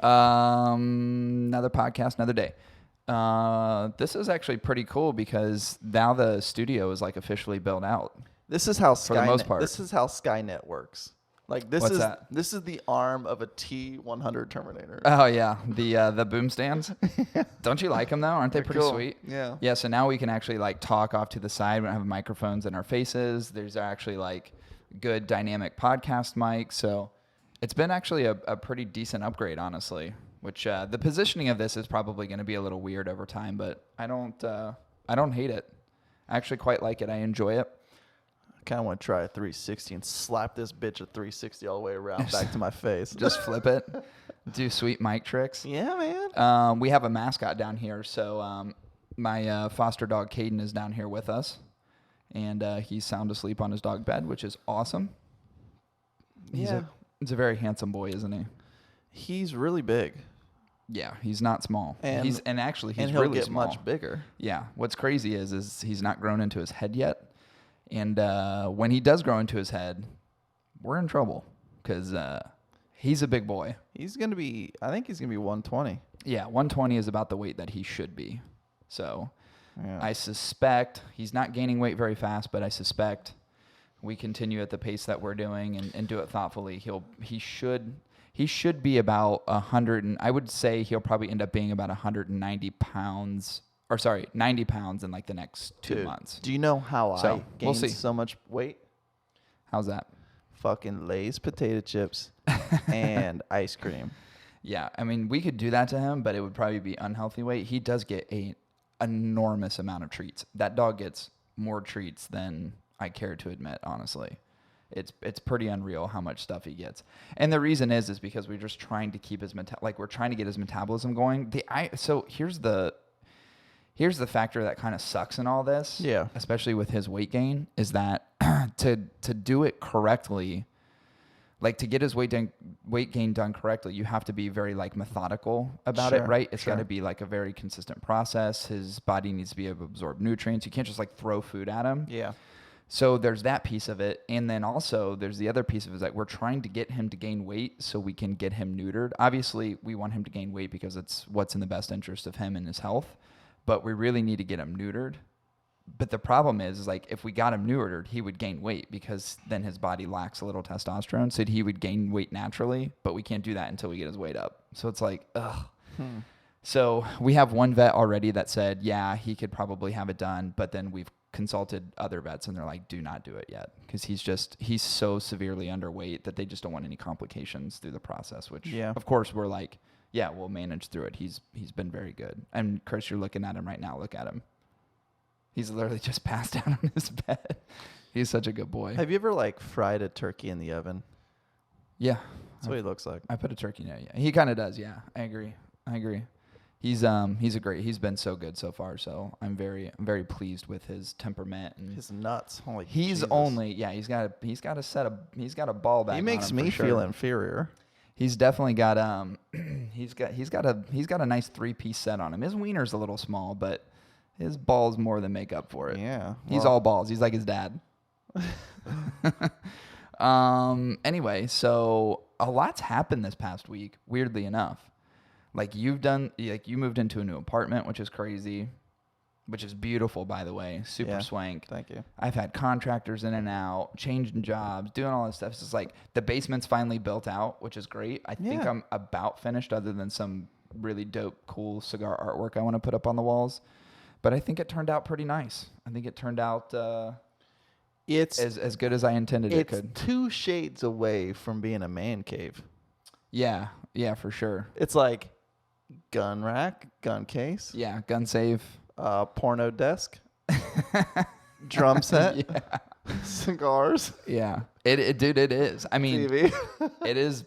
Another podcast, another day. This is actually pretty cool because now the studio is like officially built out. This is how For the most part. This is how Skynet works. Like this What's is that? this is the arm of a T-100 Terminator. Oh yeah, the boom stands. Don't you like them though? Aren't they pretty cool. sweet? Yeah. Yeah. So now we can actually like talk off to the side. We don't have microphones in our faces. There's actually like good dynamic podcast mics. So it's been actually a pretty decent upgrade, honestly. Which the positioning of this is probably going to be a little weird over time, but I don't hate it. I actually quite like it. I enjoy it. I kind of want to try a 360 and slap this bitch a 360 all the way around back to my face. Just flip it. Do sweet mic tricks. Yeah, man. We have a mascot down here, so my foster dog Caden is down here with us, and he's sound asleep on his dog bed, which is awesome. He's a very handsome boy, isn't he? He's really big. Yeah, he's not small. And he's he'll really get small. much bigger. Yeah. What's crazy is he's not grown into his head yet, and when he does grow into his head, we're in trouble because he's a big boy. I think he's gonna be 120. Yeah, 120 is about the weight that he should be. So Yeah. I suspect he's not gaining weight very fast, but I suspect we continue at the pace that we're doing and do it thoughtfully. He should be about 100, and I would say he'll probably end up being about 190 pounds, 90 pounds in like the next 2 months. Do you know how So, I we'll gained see. so much weight? How's that? Fucking Lay's potato chips and ice cream. Yeah, I mean, we could do that to him, but it would probably be unhealthy weight. He does get an enormous amount of treats. That dog gets more treats than I care to admit, honestly. It's pretty unreal how much stuff he gets. And the reason is because we're just trying to keep his we're trying to get his metabolism going. So here's the factor that kind of sucks in all this. Yeah. Especially with his weight gain, is that to do it correctly, like to get his weight gain done correctly, you have to be very like methodical about it, right? It's got to be like a very consistent process. His body needs to be able to absorb nutrients. You can't just like throw food at him. Yeah. So there's that piece of it. And then also there's the other piece of it is that we're trying to get him to gain weight so we can get him neutered. Obviously, we want him to gain weight because it's what's in the best interest of him and his health. But we really need to get him neutered. But the problem is like if we got him neutered, he would gain weight because then his body lacks a little testosterone. So he would gain weight naturally, but we can't do that until we get his weight up. So it's like, ugh. So we have one vet already that said, yeah, he could probably have it done. But then we've consulted other vets and they're like, do not do it yet. Because he's so severely underweight that they just don't want any complications through the process, which of course we're like, yeah, we'll manage through it. He's been very good. And Chris, you're looking at him right now. Look at him. He's literally just passed out on his bed. He's such a good boy. Have you ever like fried a turkey in the oven? Yeah. That's what he looks like. I put a turkey in it. Yeah. He kind of does. Yeah. I agree. He's he's been so good so far. So I'm very pleased with his temperament and his nuts. Holy he's Jesus. he's got a ball back. He makes on him me for sure. feel inferior. He's definitely got he's got a nice 3-piece set on him. His wiener's a little small, but his balls more than make up for it. Yeah. He's all balls. He's like his dad. Anyway, so a lot's happened this past week, weirdly enough. Like you moved into a new apartment, which is crazy, which is beautiful, by the way. Super swank. Thank you. I've had contractors in and out, changing jobs, doing all this stuff. It's just like the basement's finally built out, which is great. I think I'm about finished other than some really dope, cool cigar artwork I want to put up on the walls. But I think it turned out pretty nice. I think it turned out it's as good as I intended it could. It's 2 shades away from being a man cave. Yeah, for sure. It's like gun rack, gun case. Yeah, gun save. Porno desk. Drum set. Cigars. Yeah. It dude, it is. I mean, TV. it is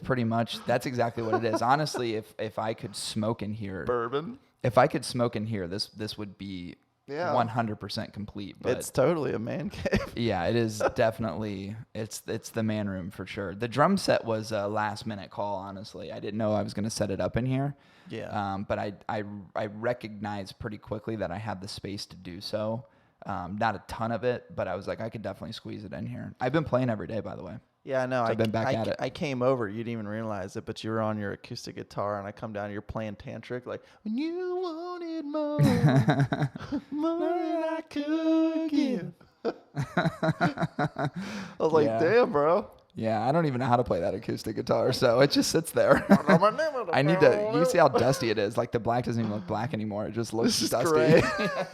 pretty much, that's exactly what it is. Honestly, if I could smoke in here. Bourbon. If I could smoke in here, this would be 100% complete. But it's totally a man cave. Yeah, it is definitely. It's the man room for sure. The drum set was a last minute call. Honestly, I didn't know I was going to set it up in here. Yeah. But I recognized pretty quickly that I had the space to do so. Not a ton of it, but I was like, I could definitely squeeze it in here. I've been playing every day, by the way. Yeah, I know. So I've been back at it. I came over. You didn't even realize it, but you were on your acoustic guitar, and I come down. You're playing tantric, like when you wanted more, more than I could give. I was like, damn, bro. Yeah, I don't even know how to play that acoustic guitar, so it just sits there. I need to. You see how dusty it is? Like the black doesn't even look black anymore. It just looks It's dusty. gray.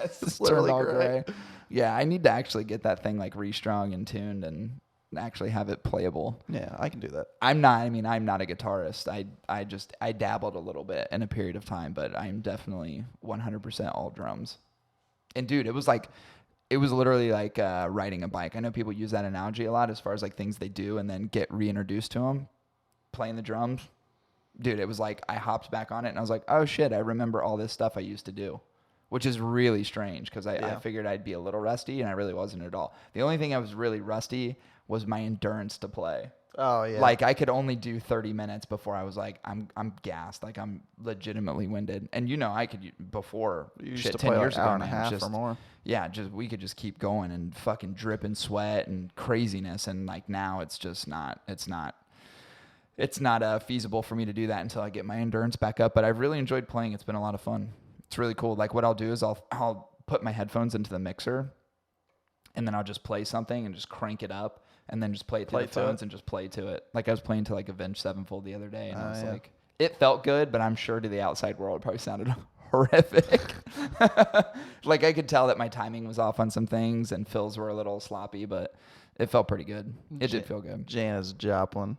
It's It's turned literally all gray. gray. Yeah, I need to actually get that thing like restrung and tuned and actually have it playable. Yeah, I can do that. I'm not a guitarist. I dabbled a little bit in a period of time, but I'm definitely 100% all drums. And dude, it was literally like riding a bike. I know people use that analogy a lot as far as like things they do and then get reintroduced to them. Playing the drums, dude, it was like I hopped back on it and I was like, oh shit, I remember all this stuff I used to do, which is really strange because I figured I'd be a little rusty and I really wasn't at all. The only thing I was really rusty was my endurance to play. Oh yeah. Like I could only do 30 minutes before I was like, I'm gassed. Like I'm legitimately winded. And I could before you used shit to 10 play years like hour ago, and a man, half or more. Yeah, we could just keep going and fucking drip and sweat and craziness. And like now it's just not feasible for me to do that until I get my endurance back up. But I've really enjoyed playing. It's been a lot of fun. It's really cool. Like what I'll do is I'll put my headphones into the mixer and then I'll just play something and just crank it up and then just play it through the phones and just play to it. Like I was playing to like Avenged Sevenfold the other day and I was like, it felt good, but I'm sure to the outside world it probably sounded horrific. Like I could tell that my timing was off on some things and fills were a little sloppy, but it felt pretty good. It did feel good. Janis Joplin.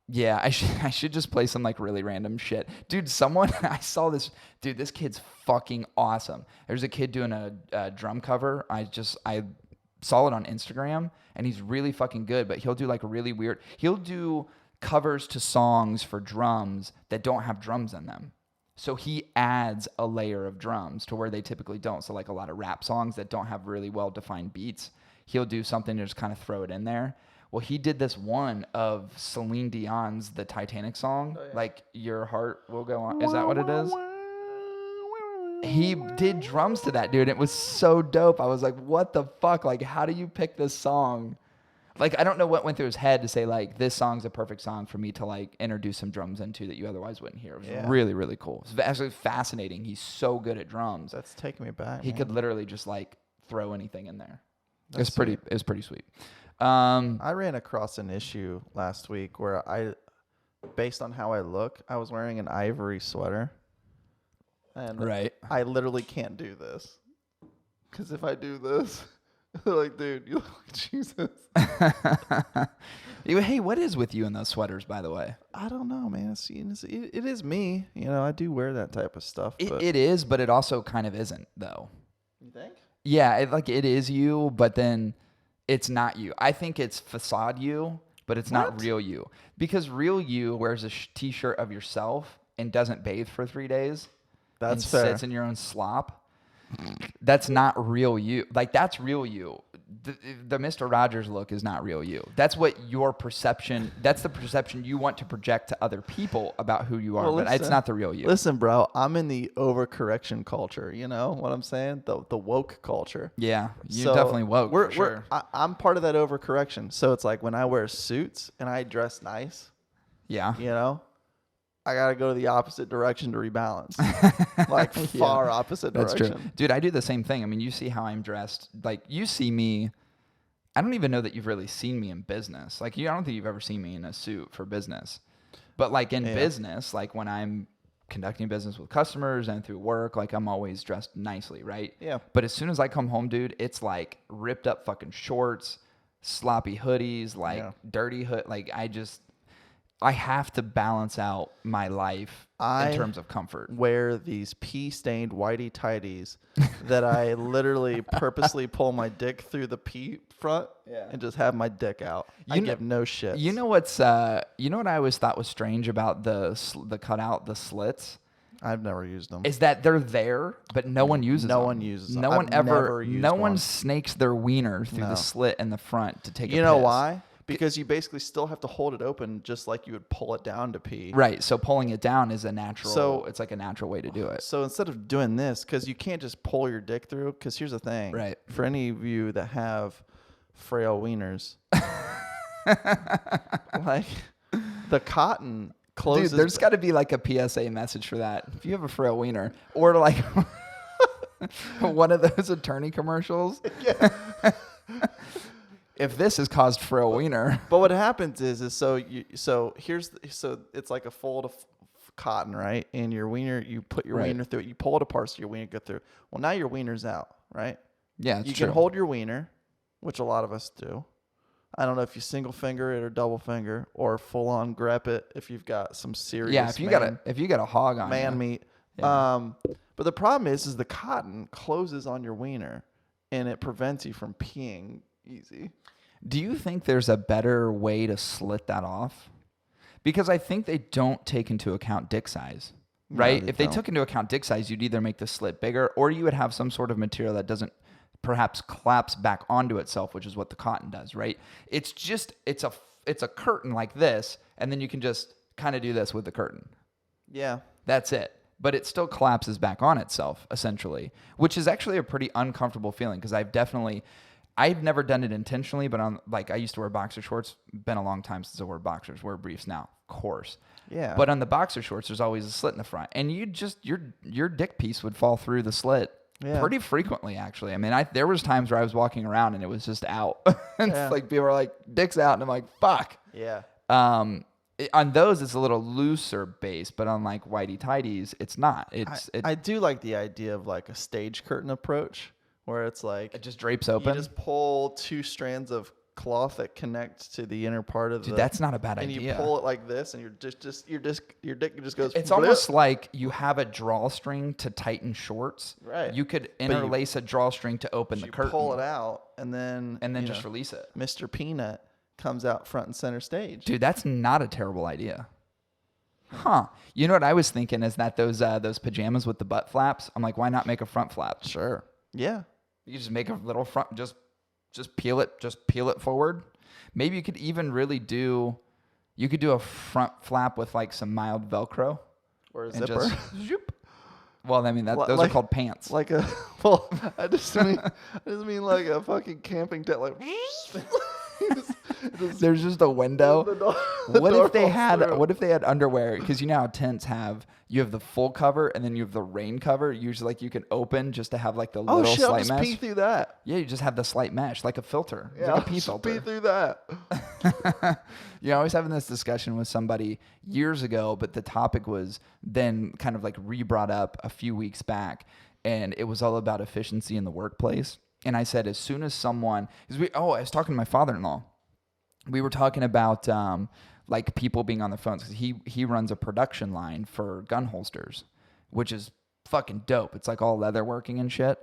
Yeah, I should just play some like really random shit. Dude, I saw this, dude, this kid's fucking awesome. There's a kid doing a drum cover. I saw it on Instagram and he's really fucking good, but he'll do like he'll do covers to songs for drums that don't have drums in them. So he adds a layer of drums to where they typically don't. So like a lot of rap songs that don't have really well-defined beats, he'll do something to just kind of throw it in there. Well, he did this one of Celine Dion's The Titanic song, like Your Heart Will Go On. Is that what it is? He did drums to that, dude. It was so dope. I was like, what the fuck? Like, how do you pick this song? Like, I don't know what went through his head to say, like, this song's a perfect song for me to, like, introduce some drums into that you otherwise wouldn't hear. It was really, really cool. It's actually fascinating. He's so good at drums. That's taking me back. He could literally just, like, throw anything in there. It was pretty sweet. I ran across an issue last week where based on how I look, I was wearing an ivory sweater. And I literally can't do this. Because if I do this, they're like, dude, you look like Jesus. Hey, what is with you in those sweaters, by the way? I don't know, man. It is me. I do wear that type of stuff. It is, but it also kind of isn't, though. You think? Yeah, it is you, but then it's not you. I think it's facade you, but it's not real you. Because real you wears a t-shirt of yourself and doesn't bathe for 3 days. That's fair. Sits in your own slop. That's not real you. Like, that's real you. The Mr. Rogers look is not real you. That's what your perception, that's the perception you want to project to other people about who you are, but it's not the real you. Listen, bro, I'm in the overcorrection culture. You know what I'm saying? The woke culture. Yeah, you're definitely woke, for sure. I'm part of that overcorrection. So it's like when I wear suits and I dress nice, I got to go the opposite direction to rebalance. Like far opposite direction. That's true. Dude, I do the same thing. I mean, you see how I'm dressed. Like, you see me. I don't even know that you've really seen me in business. Like, I don't think you've ever seen me in a suit for business. But, like, in business, like, when I'm conducting business with customers and through work, like, I'm always dressed nicely, right? Yeah. But as soon as I come home, dude, it's, like, ripped up fucking shorts, sloppy hoodies, like, dirty hood. Like, I have to balance out my life in terms of comfort. Wear these pee-stained whitey tighties that I literally purposely pull my dick through the pee front and just have my dick out. I give no shits. You know what I always thought was strange about the cutout, the slits? I've never used them. Is that they're there, but no one uses them. No one uses them. No one never used no one. one snakes their wiener through the slit in the front to take a piss. You know why? Because you basically still have to hold it open just like you would pull it down to pee. Right. So pulling it down is it's like a natural way to do it. So instead of doing this, because you can't just pull your dick through, because here's the thing. Right. For any of you that have frail wieners, Like the cotton closes. Dude, there's got to be like a PSA message for that. If you have a frail wiener, or like one of those attorney commercials. Yeah. If this has caused frail wiener. But what happens is so it's like a fold of cotton, right? And your wiener, you put your wiener through it, you pull it apart so your wiener go through. Well, now your wiener's out, right? Yeah, you can hold your wiener, which a lot of us do. I don't know if you single finger it or double finger or full on grep it if you've got some serious if you got a hog on man meat. Yeah. But the problem is the cotton closes on your wiener and it prevents you from peeing easy. Do you think there's a better way to slit that off? Because I think they don't take into account dick size, right? No, if they took into account dick size, you'd either make the slit bigger or you would have some sort of material that doesn't perhaps collapse back onto itself, which is what the cotton does, right? It's a curtain like this, and then you can just kind of do this with the curtain. Yeah. That's it. But it still collapses back on itself, essentially, which is actually a pretty uncomfortable feeling because I've never done it intentionally, but I used to wear boxer shorts. Been a long time since I wore boxers. Wear briefs now, of course. Yeah. But on the boxer shorts, there's always a slit in the front, and your dick piece would fall through the slit pretty frequently, actually. I mean, there was times where I was walking around and it was just out. It's like people are like, "Dick's out," and I'm like, "Fuck." Yeah. On those, it's a little looser base, but on like whitey tighties, it's not. I do like the idea of like a stage curtain approach. Where it's like it just drapes open. You just pull two strands of cloth that connect to the inner part of that's not a bad idea. And you pull it like this, and your dick just goes. It's almost like you have a drawstring to tighten shorts. Right. You could interlace a drawstring to open the curtain. Pull it out, and then just release it. Mr. Peanut comes out front and center stage. Dude, that's not a terrible idea. Huh. You know what I was thinking is that those pajamas with the butt flaps. I'm like, why not make a front flap? Sure. Yeah. You just make a little front, just peel it forward. Maybe you could even really do a front flap with like some mild Velcro. Or a zipper. Well, I mean, those are called pants. I just mean like a fucking camping tent, like. There's just a window. What if they had underwear? Because you know how tents you have the full cover and then you have the rain cover. Usually, like you can open just to have like the little slight I'll just mesh. pee through that. Yeah, you just have the slight mesh, like a filter. Yeah, like a pee filter. Pee through that. I was having this discussion with somebody years ago, but the topic was then kind of like re-brought up a few weeks back, and it was all about efficiency in the workplace. And I said, as soon as someone, I was talking to my father-in-law. We were talking about like people being on their phones because he runs a production line for gun holsters, which is fucking dope. It's like all leather working and shit.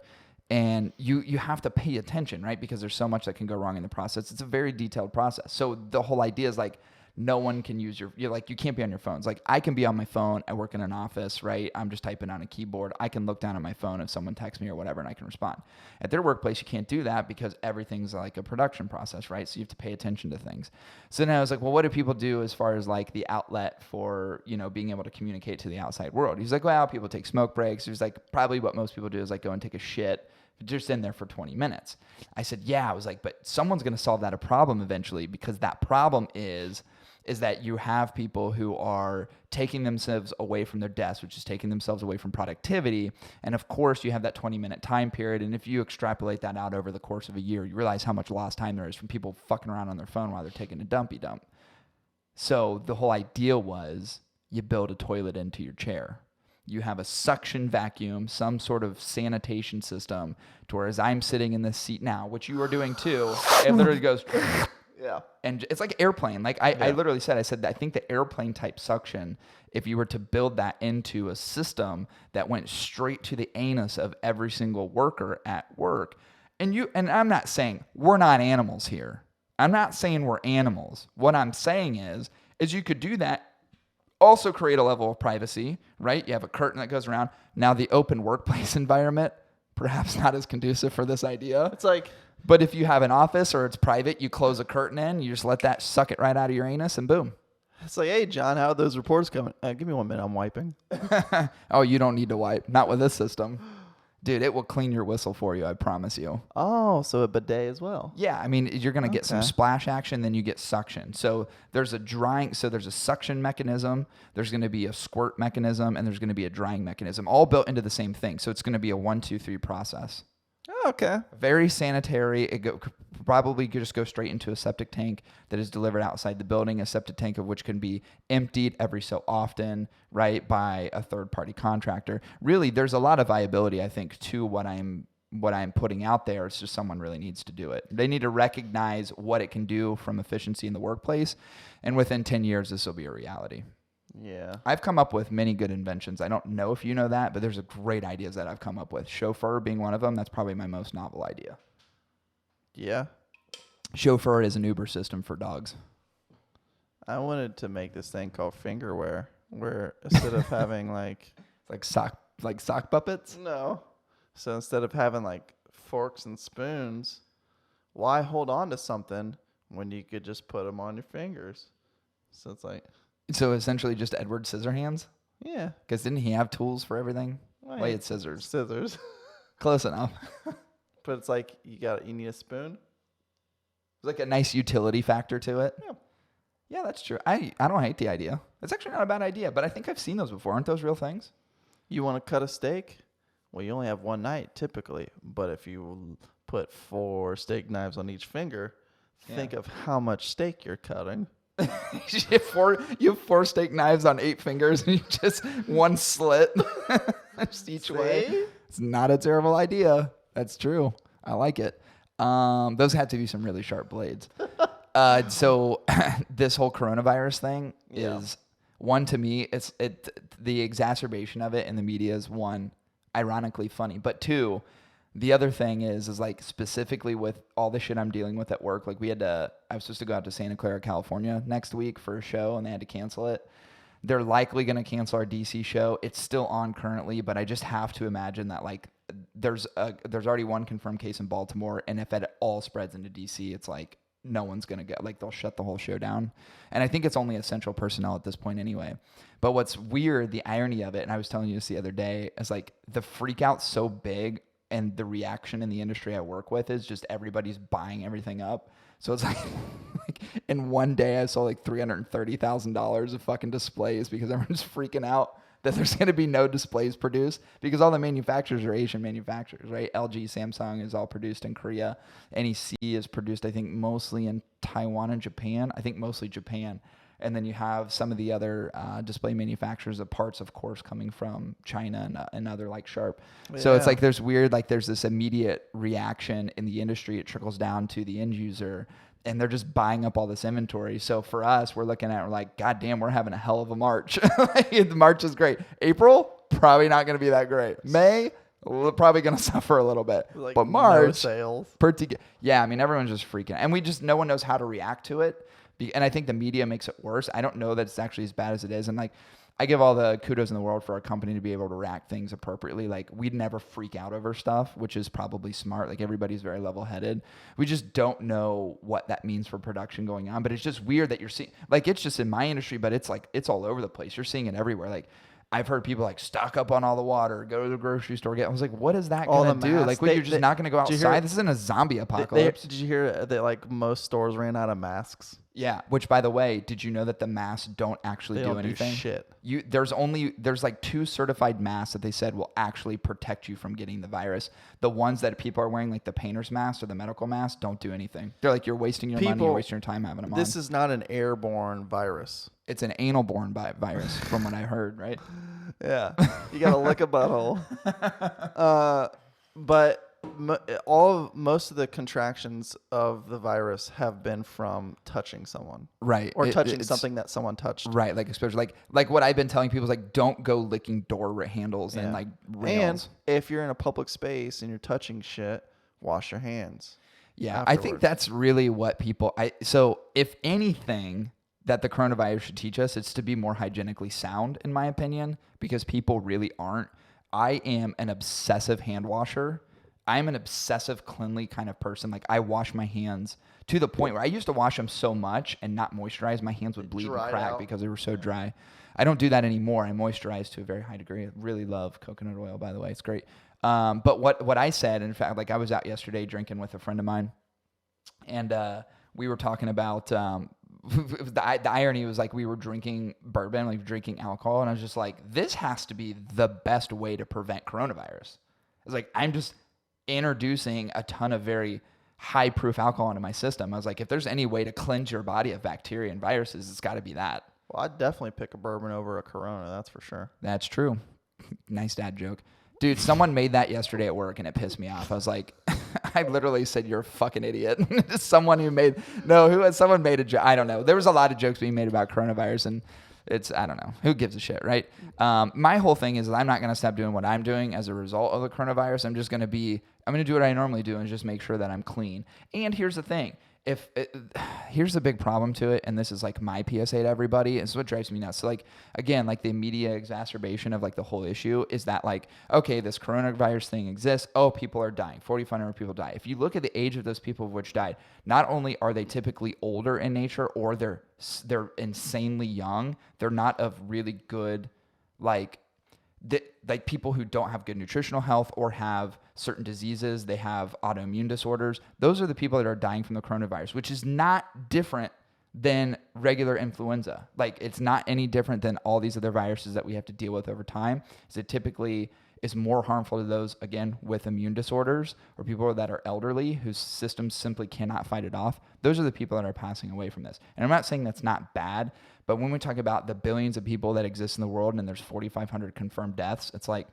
And you have to pay attention, right? Because there's so much that can go wrong in the process. It's a very detailed process. So the whole idea is like, no one can use you can't be on your phones. Like I can be on my phone. I work in an office, right? I'm just typing on a keyboard. I can look down at my phone if someone texts me or whatever, and I can respond. At their workplace, you can't do that because everything's like a production process, right? So you have to pay attention to things. So then I was like, well, what do people do as far as like the outlet for, being able to communicate to the outside world? He's like, well, people take smoke breaks. He's like, probably what most people do is like go and take a shit. Just in there for 20 minutes. I said, yeah. I was like, but someone's going to solve that problem eventually, because that problem is that you have people who are taking themselves away from their desk, which is taking themselves away from productivity. And of course, you have that 20-minute time period. And if you extrapolate that out over the course of a year, you realize how much lost time there is from people fucking around on their phone while they're taking a dumpy dump. So the whole idea was you build a toilet into your chair. You have a suction vacuum, some sort of sanitation system, to where as I'm sitting in this seat now, which you are doing too, it literally goes... Yeah. And it's like airplane. Like I literally said, I think the airplane type suction, if you were to build that into a system that went straight to the anus of every single worker at work, and I'm not saying we're not animals here. I'm not saying we're animals. What I'm saying is you could do that, also create a level of privacy, right? You have a curtain that goes around. Now the open workplace environment, perhaps not as conducive for this idea. It's like... But if you have an office or it's private, you close a curtain in, you just let that suck it right out of your anus, and boom. It's like, hey, John, how are those reports coming? Give me 1 minute. I'm wiping. Oh, you don't need to wipe. Not with this system. Dude, it will clean your whistle for you, I promise you. Oh, so a bidet as well. Yeah, I mean, you're going to get some splash action, then you get suction. So there's a suction mechanism, there's going to be a squirt mechanism, and there's going to be a drying mechanism, all built into the same thing. So it's going to be a 1, 2, 3 process. Oh, okay. Very sanitary. Probably could just go straight into a septic tank that is delivered outside the building, a septic tank of which can be emptied every so often, right, by a third-party contractor. Really, there's a lot of viability, I think, to what I'm putting out there. It's just someone really needs to do it. They need to recognize what it can do from efficiency in the workplace, and within 10 years, this will be a reality. Yeah. I've come up with many good inventions. I don't know if you know that, but there's great ideas that I've come up with. Chauffeur being one of them. That's probably my most novel idea. Yeah. Chauffeur is an Uber system for dogs. I wanted to make this thing called fingerwear, where instead of having like sock puppets? No. So instead of having like forks and spoons, why hold on to something when you could just put them on your fingers? So it's like... So essentially just Edward Scissorhands? Yeah. Because didn't he have tools for everything? Well, he had scissors. Scissors. Close enough. But it's like you need a spoon. There's like a nice utility factor to it. Yeah. Yeah, that's true. I don't hate the idea. It's actually not a bad idea, but I think I've seen those before. Aren't those real things? You want to cut a steak? Well, you only have one knife typically. But if you put 4 steak knives on each finger, think of how much steak you're cutting. You have 4 steak knives on 8 fingers and you just one slit just each way. It's not a terrible idea. That's true. I like it. Those had to be some really sharp blades. So this whole coronavirus thing is one, to me, the exacerbation of it in the media is one, ironically funny, but 2, the other thing is like specifically with all the shit I'm dealing with at work, like I was supposed to go out to Santa Clara, California next week for a show and they had to cancel it. They're likely going to cancel our DC show. It's still on currently, but I just have to imagine that like there's already one confirmed case in Baltimore. And if it all spreads into DC, it's like no one's going to go, like they'll shut the whole show down. And I think it's only essential personnel at this point anyway. But what's weird, the irony of it, and I was telling you this the other day, is like the freak out's so big. And the reaction in the industry I work with is just everybody's buying everything up. So it's like in one day I saw like $330,000 of fucking displays because everyone's freaking out that there's going to be no displays produced because all the manufacturers are Asian manufacturers, right? LG, Samsung is all produced in Korea. NEC is produced, I think, mostly in Taiwan and Japan. I think mostly Japan. And then you have some of the other display manufacturers of parts, of course, coming from China and other like Sharp. Yeah. So it's like there's this immediate reaction in the industry. It trickles down to the end user, and they're just buying up all this inventory. So for us, we're like, God damn, we're having a hell of a March. March is great. April, probably not going to be that great. May, we're probably going to suffer a little bit. Like but March, no sales. Yeah, I mean, everyone's just freaking. And no one knows how to react to it. And I think the media makes it worse. I don't know that it's actually as bad as it is. And like, I give all the kudos in the world for our company to be able to react things appropriately. Like, we'd never freak out over stuff, which is probably smart. Like, everybody's very level-headed. We just don't know what that means for production going on. But it's just weird that you're seeing, like, it's just in my industry, but it's like, it's all over the place. You're seeing it everywhere. Like, I've heard people like stock up on all the water, go to the grocery store, I was like, what is that going to do? Like, you're just not going to go outside? This isn't a zombie apocalypse. Did you hear that like most stores ran out of masks? Yeah, which by the way, did you know that the masks don't actually do anything? Do shit. There's like 2 certified masks that they said will actually protect you from getting the virus. The ones that people are wearing, like the painter's mask or the medical mask, don't do anything. They're like, you're wasting your money, you're wasting your time having them on. This is not an airborne virus. It's an anal-borne virus, from what I heard, right? Yeah, you gotta lick a butthole. But most of the contractions of the virus have been from touching someone, right? Or touching something that someone touched, right? Like especially like what I've been telling people is like, don't go licking door handles and like rails. And if you're in a public space and you're touching shit, wash your hands. Yeah, afterwards. I think that's really what people. So if anything that the coronavirus should teach us, it's to be more hygienically sound, in my opinion, because people really aren't. I am an obsessive hand washer. I'm an obsessive, cleanly kind of person. Like I wash my hands to the point where I used to wash them so much and not moisturize. My hands would bleed and crack because they were so dry. I don't do that anymore. I moisturize to a very high degree. I really love coconut oil, by the way. It's great. But what I said, in fact, like I was out yesterday drinking with a friend of mine, and we were talking about the irony was like we were drinking bourbon, like drinking alcohol, and I was just like, this has to be the best way to prevent coronavirus. It's like I'm just introducing a ton of very high proof alcohol into my system. I was like, if there's any way to cleanse your body of bacteria and viruses, it's got to be that. Well, I'd definitely pick a bourbon over a Corona. That's for sure. That's true. Nice dad joke. Dude, someone made that yesterday at work and it pissed me off. I was like, I literally said, you're a fucking idiot. Someone made a joke. I don't know. There was a lot of jokes being made about coronavirus and I don't know. Who gives a shit, right? My whole thing is that I'm not going to stop doing what I'm doing as a result of the coronavirus. I'm going to do what I normally do and just make sure that I'm clean. And here's the thing. Here's the big problem to it, and this is like my PSA to everybody. This is what drives me nuts. So like, again, like the media exacerbation of like the whole issue is that like, okay, this coronavirus thing exists. Oh, people are dying. 4,500 people die. If you look at the age of those people which died, not only are they typically older in nature or they're insanely young, they're not of really good, like people who don't have good nutritional health or have certain diseases, they have autoimmune disorders. Those are the people that are dying from the coronavirus, which is not different than regular influenza. Like it's not any different than all these other viruses that we have to deal with over time. It typically is more harmful to those, again, with immune disorders or people that are elderly whose systems simply cannot fight it off. Those are the people that are passing away from this. And I'm not saying that's not bad, but when we talk about the billions of people that exist in the world and there's 4,500 confirmed deaths, it's like,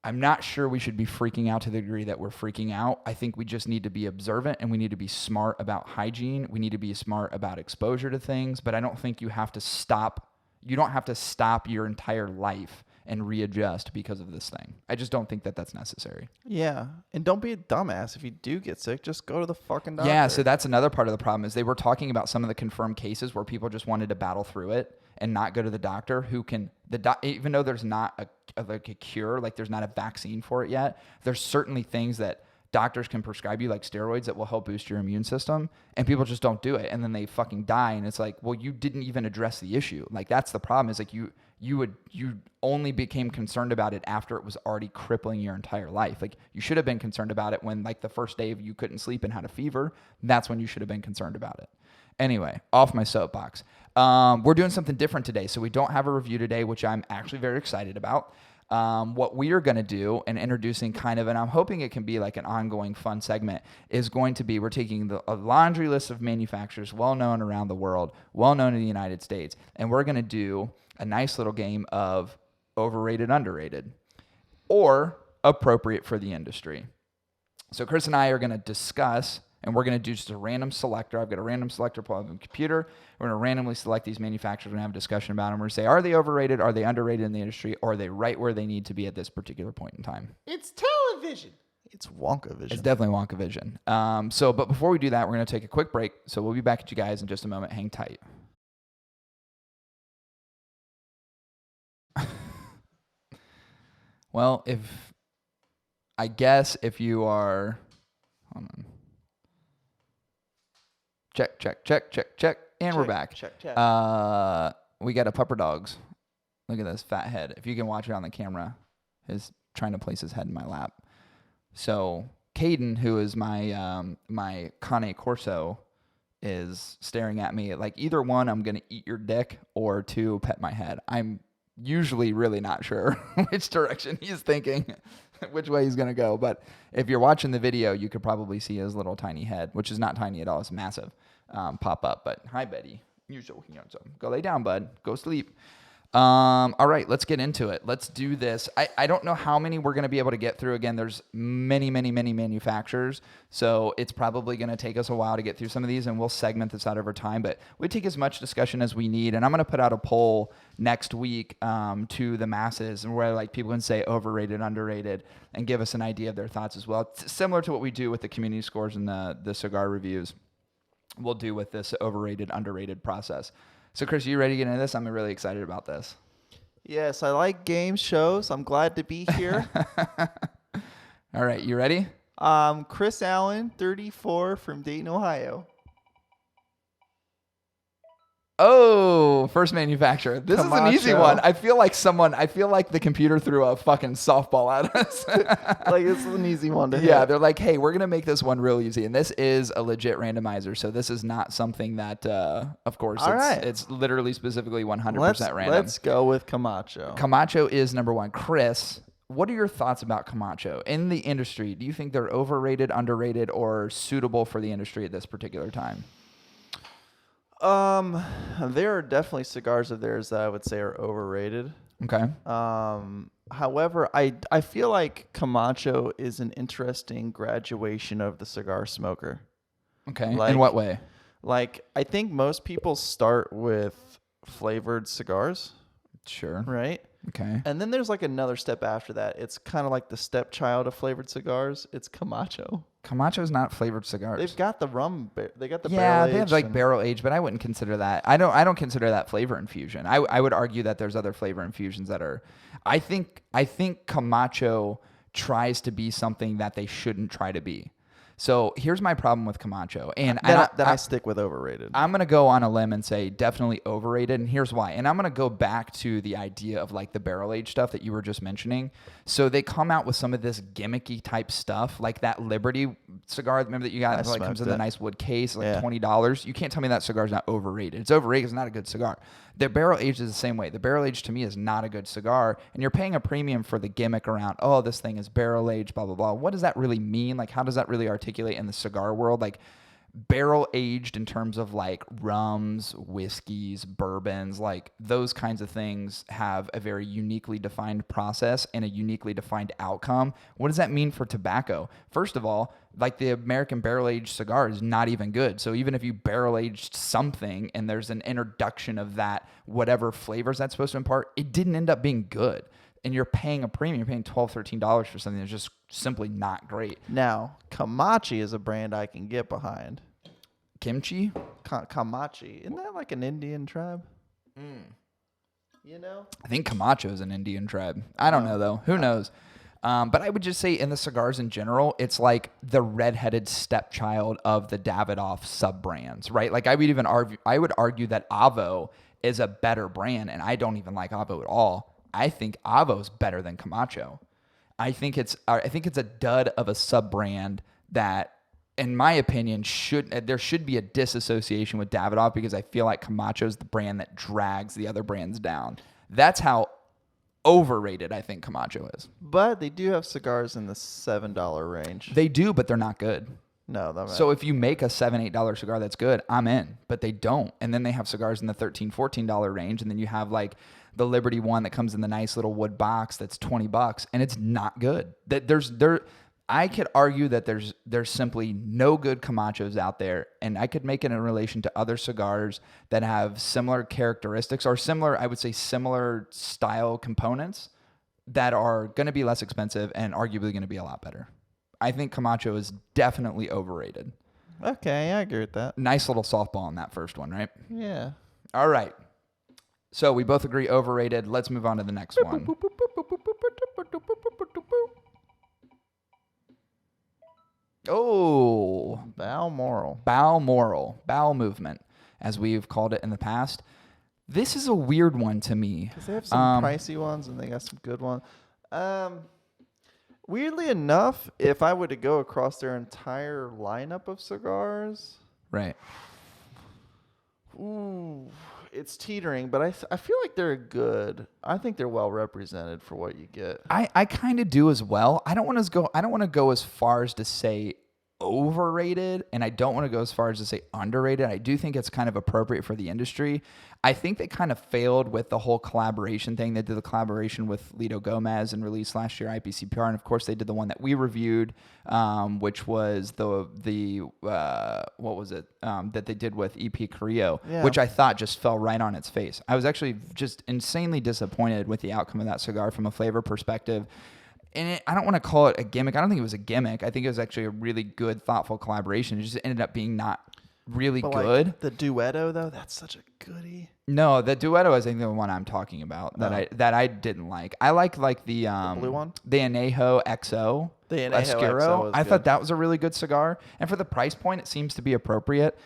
I'm not sure we should be freaking out to the degree that we're freaking out. I think we just need to be observant and we need to be smart about hygiene. We need to be smart about exposure to things, but I don't think you have to stop. You don't have to stop your entire life and readjust because of this thing. I just don't think that that's necessary. Yeah. And don't be a dumbass. If you do get sick, just go to the fucking doctor. Yeah, so that's another part of the problem is they were talking about some of the confirmed cases where people just wanted to battle through it and not go to the doctor who can, even though there's not a cure, like there's not a vaccine for it yet, there's certainly things that doctors can prescribe you like steroids that will help boost your immune system, and people just don't do it. And then they fucking die. And it's like, well, you didn't even address the issue. Like that's the problem is like you only became concerned about it after it was already crippling your entire life. Like you should have been concerned about it when like the first day you couldn't sleep and had a fever. That's when you should have been concerned about it. Anyway, off my soapbox. We're doing something different today. So we don't have a review today, which I'm actually very excited about. What we are going to do and introducing kind of, and I'm hoping it can be like an ongoing fun segment, is going to be we're taking a laundry list of manufacturers well-known around the world, well-known in the United States, and we're going to do a nice little game of overrated, underrated, or appropriate for the industry. So Chris and I are going to discuss, and we're going to do just a random selector. I've got a random selector pulled up on the computer. We're going to randomly select these manufacturers and have a discussion about them. We're going to say, are they overrated? Are they underrated in the industry? Or are they right where they need to be at this particular point in time? It's television. It's Wonka vision. It's definitely Wonka vision. But before we do that, we're going to take a quick break. So we'll be back at you guys in just a moment. Hang tight. Well, if you are, hold on. Check. And we're back. Check. We got a pupper dogs. Look at this fat head. If you can watch it on the camera, is trying to place his head in my lap. So Caden, who is my Cane Corso, is staring at me like either one, I'm going to eat your dick, or two, pet my head. I'm usually really not sure which direction he's thinking, which way he's going to go. But if you're watching the video, you could probably see his little tiny head, which is not tiny at all. It's massive, pop up. But hi, Betty. You're so go lay down, bud. Go sleep. All right, let's get into it. Let's do this. I don't know how many we're going to be able to get through. Again, there's many manufacturers, so it's probably going to take us a while to get through some of these, and we'll segment this out over time, but we take as much discussion as we need. And I'm going to put out a poll next week to the masses, and where like people can say overrated, underrated, and give us an idea of their thoughts as well. It's similar to what we do with the community scores and the cigar reviews. We'll do with this overrated, underrated process. So, Chris, are you ready to get into this? I'm really excited about this. Yes, I like game shows. I'm glad to be here. All right, you ready? Chris Allen, 34, from Dayton, Ohio. Oh, first manufacturer. This Camacho. is an easy one. I feel like the computer threw a fucking softball at us. Like, this is an easy one to hit. Yeah, they're like, hey, we're going to make this one real easy. And this is a legit randomizer. So this is not something that, of course, it's literally specifically 100% random. Let's go with Camacho. Camacho is number one. Chris, what are your thoughts about Camacho in the industry? Do you think they're overrated, underrated, or suitable for the industry at this particular time? There are definitely cigars of theirs that I would say are overrated. Okay. However, I feel like Camacho is an interesting graduation of the cigar smoker. Okay. In what way? Like, I think most people start with flavored cigars. Sure. Right? Okay. And then there's like another step after that. It's kind of like the stepchild of flavored cigars. It's Camacho. Camacho's not flavored cigars. They've got the rum. They got the barrel yeah, aged. they have like barrel aged, but I wouldn't consider that. I don't consider that flavor infusion. I would argue that there's other flavor infusions that are. I think Camacho tries to be something that they shouldn't try to be. So here's my problem with Camacho, and I stick with overrated. I'm gonna go on a limb and say definitely overrated, and here's why. And I'm gonna go back to the idea of like the barrel aged stuff that you were just mentioning. So they come out with some of this gimmicky type stuff, like that Liberty cigar. Remember that you got like comes in the nice wood case, like $20. You can't tell me that cigar's not overrated. It's overrated. It's not a good cigar. The barrel aged is the same way. The barrel aged to me is not a good cigar, and you're paying a premium for the gimmick around. Oh, this thing is barrel aged, blah blah blah. What does that really mean? Like, how does that really articulate in the cigar world? Like, barrel aged in terms of like rums, whiskeys, bourbons, like those kinds of things have a very uniquely defined process and a uniquely defined outcome. What does that mean for tobacco? First of all, like the American barrel aged cigar is not even good. So even if you barrel aged something and there's an introduction of that, whatever flavors that's supposed to impart, it didn't end up being good. And you're paying a premium. You're paying $12, $13 for something that's just simply not great. Now, Camacho is a brand I can get behind. Kimchi? Camacho. Isn't that like an Indian tribe? You know? I think Camacho is an Indian tribe. I don't know, though. Who knows? But I would just say in the cigars in general, it's like the redheaded stepchild of the Davidoff sub-brands, right? Like I would argue that Avo is a better brand, and I don't even like Avo at all. I think Avo's better than Camacho. I think it's a dud of a sub-brand that, in my opinion, there should be a disassociation with Davidoff, because I feel like Camacho's the brand that drags the other brands down. That's how overrated I think Camacho is. But they do have cigars in the $7 range. They do, but they're not good. No. So if you make a $7, $8 cigar that's good, I'm in. But they don't. And then they have cigars in the $13, $14 range. And then you have like the Liberty one that comes in the nice little wood box that's $20, and it's not good. I could argue that there's simply no good Camachos out there, and I could make it in relation to other cigars that have similar characteristics or similar style components that are going to be less expensive and arguably going to be a lot better. I think Camacho is definitely overrated. Okay, I agree with that. Nice little softball on that first one, right? Yeah. All right. So we both agree overrated. Let's move on to the next one. Oh. Balmoral. Bowel movement, as we've called it in the past. This is a weird one to me. Because they have some pricey ones and they got some good ones. Weirdly enough, if I were to go across their entire lineup of cigars, right? Ooh, it's teetering, but I feel like they're good. I think they're well represented for what you get. I kind of do as well. I don't want to go as far as to say overrated, and I don't want to go as far as to say underrated. I do think it's kind of appropriate for the industry. I think they kind of failed with the whole collaboration thing. They did the collaboration with Lito Gomez and released last year IPCPR, and of course they did the one that we reviewed, which was the what was it that they did with EP Carrillo, which I thought just fell right on its face. I was actually just insanely disappointed with the outcome of that cigar from a flavor perspective. And I don't want to call it a gimmick. I don't think it was a gimmick. I think it was actually a really good, thoughtful collaboration. It just ended up being not really but good. Like the Duetto though, that's such a goodie. No, the Duetto is I think the one I'm talking about that I didn't like. I like the blue one, the Añejo XO. The Añejo XO. I thought that was a really good cigar, and for the price point, it seems to be appropriate.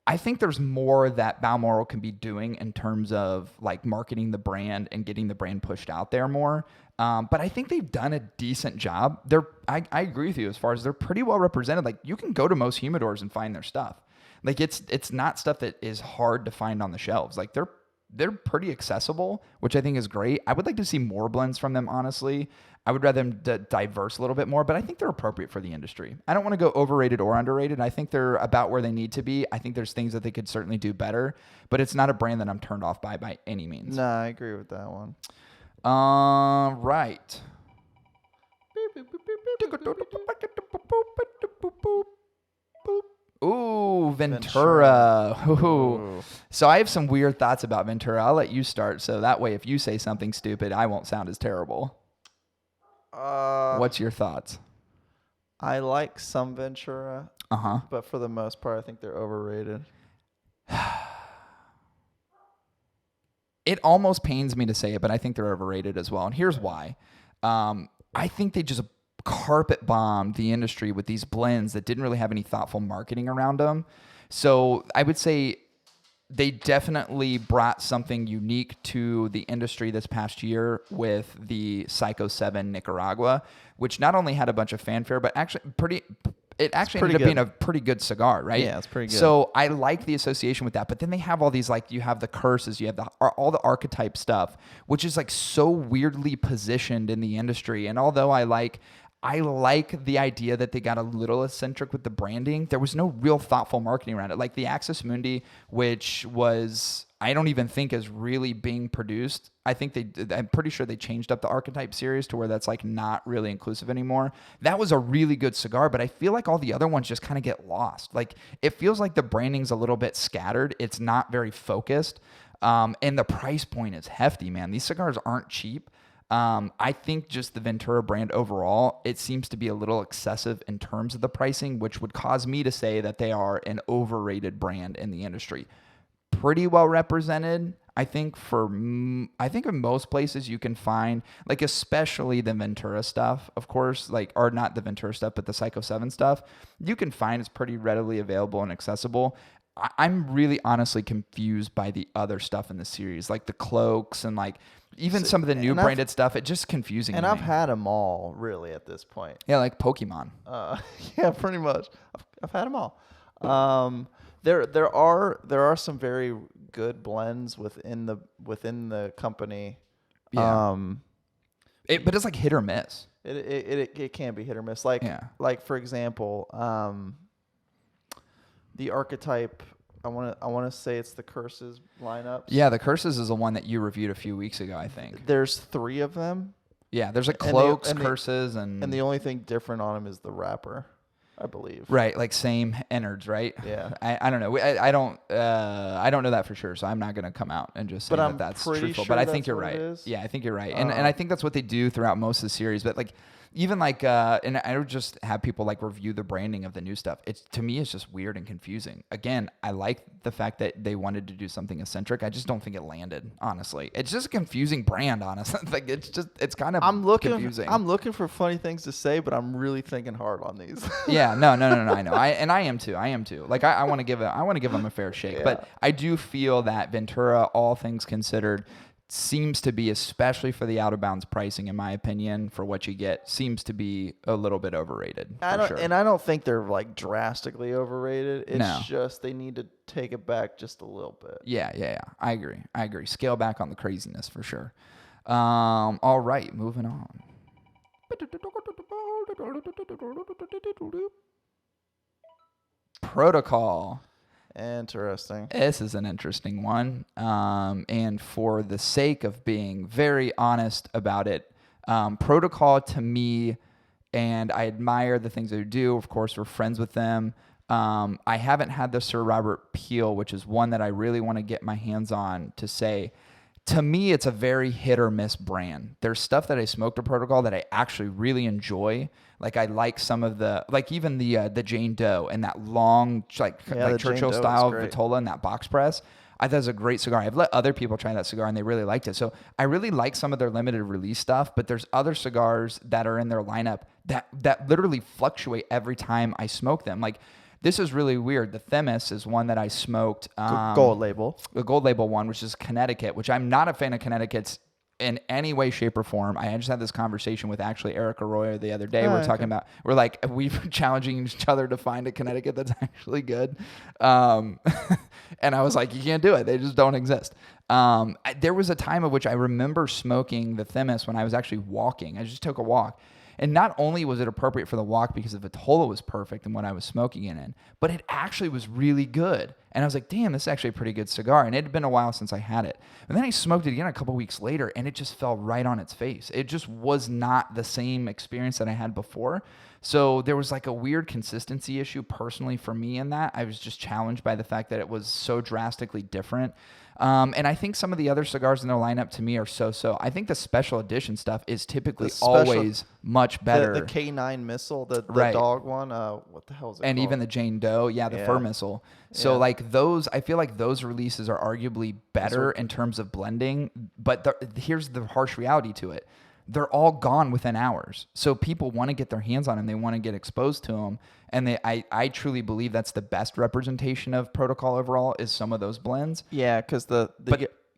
I think there's more that Balmoral can be doing in terms of like marketing the brand and getting the brand pushed out there more. But I think they've done a decent job. I agree with you as far as they're pretty well represented. Like you can go to most humidors and find their stuff. Like it's not stuff that is hard to find on the shelves. Like they're pretty accessible, which I think is great. I would like to see more blends from them, honestly. I would rather them diverse a little bit more, but I think they're appropriate for the industry. I don't want to go overrated or underrated. I think they're about where they need to be. I think there's things that they could certainly do better, but it's not a brand that I'm turned off by any means. No, I agree with that one. Right. Ooh, Ventura. Ooh. So I have some weird thoughts about Ventura. I'll let you start, so that way if you say something stupid, I won't sound as terrible. What's your thoughts? I like some Ventura, but for the most part, I think they're overrated. It almost pains me to say it, but I think they're overrated as well. And here's why. I think they just carpet bombed the industry with these blends that didn't really have any thoughtful marketing around them. So I would say they definitely brought something unique to the industry this past year with the Psycho 7 Nicaragua, which not only had a bunch of fanfare, but actually ended up being a pretty good cigar, right? Yeah, it's pretty good. So I like the association with that. But then they have all these, like, you have the curses, you have all the archetype stuff, which is like so weirdly positioned in the industry. And although I like the idea that they got a little eccentric with the branding, there was no real thoughtful marketing around it. Like the Axis Mundi, which was, I don't even think is really being produced. I'm pretty sure they changed up the Archetype series to where that's like not really inclusive anymore. That was a really good cigar, but I feel like all the other ones just kind of get lost. Like it feels like the branding's a little bit scattered. It's not very focused. And the price point is hefty, man. These cigars aren't cheap. I think just the Ventura brand overall, it seems to be a little excessive in terms of the pricing, which would cause me to say that they are an overrated brand in the industry. Pretty well represented, I think in most places you can find, like especially the Ventura stuff, of course, or not the Ventura stuff, but the Psycho 7 stuff, you can find it's pretty readily available and accessible. I'm really honestly confused by the other stuff in the series, like the cloaks and like even some of the new branded stuff. It's just confusing. And I've had them all really at this point. Yeah, like Pokemon. Yeah, pretty much. I've had them all. There are some very good blends within the company. Yeah. But it's like hit or miss. It can be hit or miss. Like for example, the Archetype. I want to say it's the Curses lineup. Yeah, the Curses is the one that you reviewed a few weeks ago, I think. There's 3 of them. Yeah, there's like cloaks, curses, and the only thing different on them is the wrapper, I believe. Right, like same innards, right? Yeah. I don't know. I don't know that for sure, so I'm not going to come out and just say that's truthful. But I think you're right. Yeah, I think you're right, and I think that's what they do throughout most of the series. But like even like and I would just have people like review the branding of the new stuff. To me it's just weird and confusing. Again, I like the fact that they wanted to do something eccentric. I just don't think it landed, honestly. It's just a confusing brand, honestly. Like it's kind of confusing. I'm looking for funny things to say, but I'm really thinking hard on these. Yeah, no, I know. I am too. Like I want to give them a fair shake, yeah. But I do feel that Ventura, all things considered, seems to be, especially for the out of bounds pricing, in my opinion, for what you get, seems to be a little bit overrated. And I don't think they're like drastically overrated. It's just they need to take it back just a little bit. Yeah. I agree. Scale back on the craziness for sure. All right, moving on. Protocol. Interesting. This is an interesting one. And for the sake of being very honest about it, Protocol to me, and I admire the things they do. Of course, we're friends with them. I haven't had the Sir Robert Peel, which is one that I really want to get my hands on, to say, To me, it's a very hit or miss brand. There's stuff that I smoked at Protocol that I actually really enjoy. Like I like some of the, like even the Jane Doe and that long, like Churchill style Vitola and that box press. I thought it was a great cigar. I've let other people try that cigar and they really liked it. So I really like some of their limited release stuff, but there's other cigars that are in their lineup that literally fluctuate every time I smoke them. Like, this is really weird. The Themis is one that I smoked. Gold label. The gold label one, which is Connecticut, which I'm not a fan of Connecticut's in any way, shape, or form. I just had this conversation with actually Eric Arroyo the other day. We're talking about, we were challenging each other to find a Connecticut that's actually good. And I was like, you can't do it. They just don't exist. There was a time of which I remember smoking the Themis when I was actually walking. I just took a walk. And not only was it appropriate for the walk because the Vitola was perfect and what I was smoking it in, but it actually was really good. And I was like, damn, this is actually a pretty good cigar. And it had been a while since I had it. And then I smoked it again a couple weeks later, and it just fell right on its face. It just was not the same experience that I had before. So there was like a weird consistency issue personally for me in that. I was just challenged by the fact that it was so drastically different. And I think some of the other cigars in their lineup to me are so-so. I think the special edition stuff is typically always much better. The K9 Missile, the dog one, what the hell is it and called? Even the Jane Doe, the Fur Missile. So like those, I feel like those releases are arguably better in terms of blending. But here's the harsh reality to it. They're all gone within hours. So people want to get their hands on them. They want to get exposed to them. And I truly believe that's the best representation of Protocol overall is some of those blends. Yeah, because they're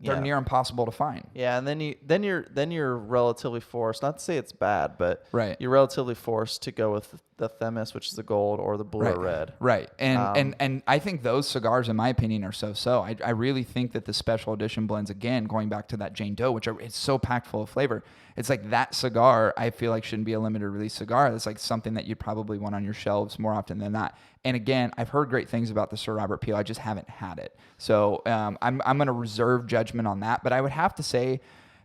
near impossible to find. Yeah, and then you're relatively forced, not to say it's bad, but you're relatively forced to go with the Themis, which is the gold, or the blue or red. Right. And I think those cigars, in my opinion, are so-so. I really think that the special edition blends, again, going back to that Jane Doe, which it's so packed full of flavor. It's like that cigar, I feel like shouldn't be a limited release cigar. That's like something that you'd probably want on your shelves more often than not. And again, I've heard great things about the Sir Robert Peel. I just haven't had it. So I'm going to reserve judgment on that. But I would have to say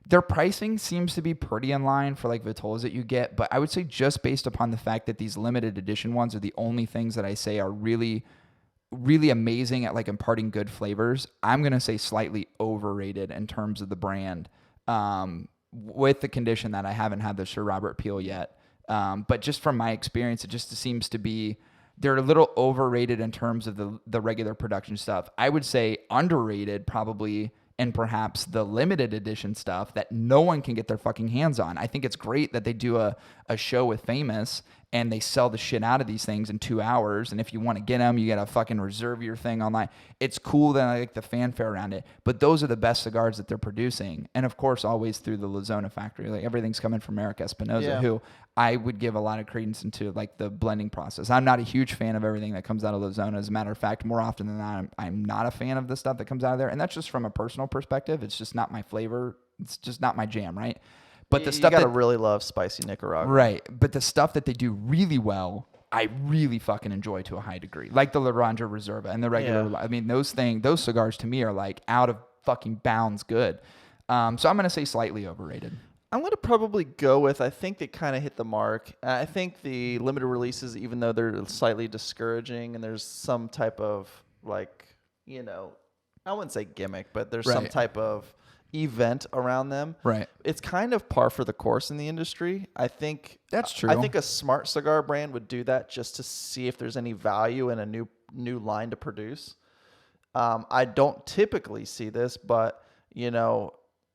their pricing seems to be pretty in line for like Vitolas that you get. But I would say just based upon the fact that these limited edition ones are the only things that I say are really, really amazing at like imparting good flavors, I'm going to say slightly overrated in terms of the brand. With the condition that I haven't had the Sir Robert Peel yet. But just from my experience, it just seems to be, they're a little overrated in terms of the regular production stuff. I would say underrated probably, and perhaps the limited edition stuff that no one can get their fucking hands on. I think it's great that they do a show with Famous and they sell the shit out of these things in 2 hours. And if you want to get them, you got to fucking reserve your thing online. It's cool that I like the fanfare around it, but those are the best cigars that they're producing. And of course, always through the Lozona factory, like everything's coming from Eric Espinosa, who I would give a lot of credence into like the blending process. I'm not a huge fan of everything that comes out of Lozona. As a matter of fact, more often than not, I'm not a fan of the stuff that comes out of there. And that's just from a personal perspective. It's just not my flavor. It's just not my jam, right? But the stuff you gotta really love spicy Nicaragua, right? But the stuff that they do really well, I really fucking enjoy to a high degree, like the La Ranja Reserva and the regular. I mean, those cigars to me are like out of fucking bounds good. So I'm gonna say slightly overrated. I'm gonna probably go with, I think they kind of hit the mark. I think the limited releases, even though they're slightly discouraging, and there's some type of like, I wouldn't say gimmick, but there's some type of event around them. Right. It's kind of par for the course in the industry. I think that's true. I think a smart cigar brand would do that just to see if there's any value in a new line to produce. I don't typically see this, but